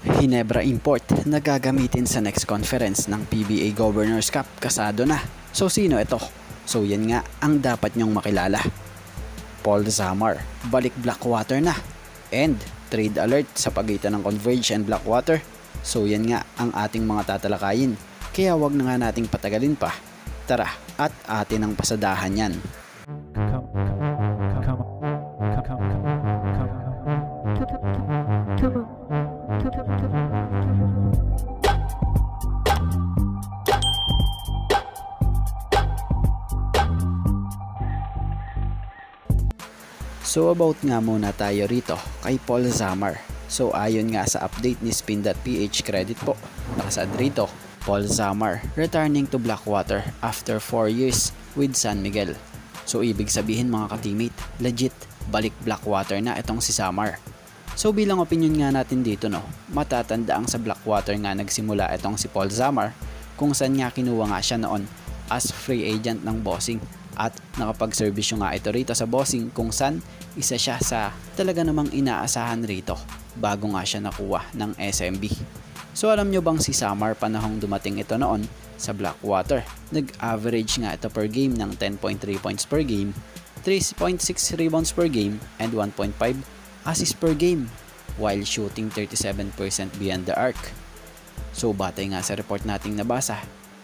Ginebra import na gagamitin sa next conference ng PBA Governors Cup kasado na. So sino ito? So yan nga ang dapat nyong makilala. Paul Zamar, balik Blackwater na. And trade alert sa pagitan ng Converge and Blackwater. So yan nga ang ating mga tatalakayin. Kaya wag na nga nating patagalin pa. Tara at atin ang pasadahan yan. So about nga muna tayo rito kay Paul Zamar. So ayon nga sa update ni Spin.ph credit po, nakasaad rito, Paul Zamar returning to Blackwater after 4 years with San Miguel. So ibig sabihin mga ka-teammate, legit balik Blackwater na itong si Zamar. So bilang opinion nga natin dito matatanda ang sa Blackwater nga nagsimula itong si Paul Zamar kung saan nga kinuha nga siya noon as free agent ng Bossing. At nakapag-servisyo nga ito rito sa Bossing kung saan isa siya sa talaga namang inaasahan rito bago nga siya nakuha ng SMB. So alam nyo bang si Zamar panahong dumating ito noon sa Blackwater, nag-average nga ito per game ng 10.3 points per game, 3.6 rebounds per game, and 1.5 assists per game while shooting 37% beyond the arc. So batay nga sa report nating nabasa,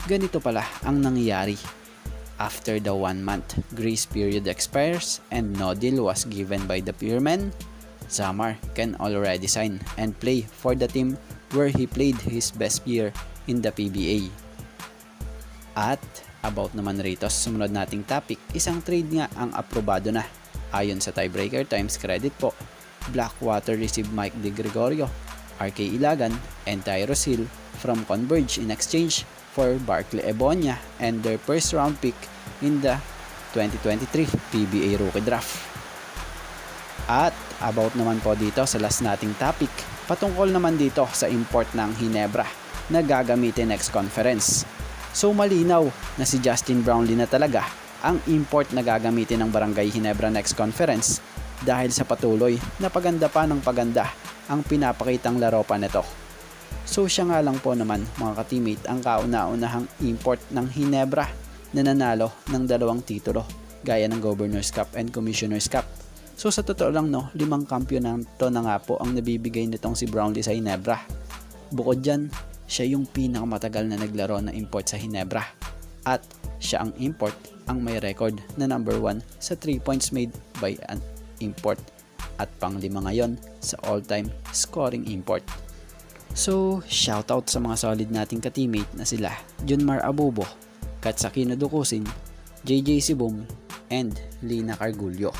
ganito pala ang nangyayari. After the 1-month grace period expires and no deal was given by the Pearmen, Zamar can already sign and play for the team where he played his best year in the PBA. At about naman rito sa sumunod nating topic, isang trade nga ang aprobado na. Ayon sa Tiebreaker Times credit po, Blackwater received Mike De Gregorio, RK Ilagan, and Tyrus Hill from Converge in exchange for Barkley Ebonia and their first round pick in the 2023 PBA Rookie Draft. At about naman po dito sa last nating topic, patungkol naman dito sa import ng Ginebra na gagamitin next conference. So malinaw na si Justin Brownlee na talaga ang import na gagamitin ng Barangay Ginebra next conference dahil sa patuloy na paganda pa ng paganda ang pinapakitang laro pa nito. So siya nga lang po naman mga ka-teammate ang kauna-unahang import ng Ginebra na nanalo ng 2 titulo gaya ng Governors Cup and Commissioners Cup. So sa totoo lang 5 kampiyonato na nga po ang nabibigay nitong si Brownlee sa Ginebra. Bukod dyan, siya yung pinakamatagal na naglaro na import sa Ginebra. At siya ang import ang may record na number 1 sa 3 points made by an import at pang-5 ngayon sa all-time scoring import. So, shoutout sa mga solid nating ka-teammate na sila Junmar Abubo, Katsakino Dukusin, JJ Sibum, and Lina Cargullo.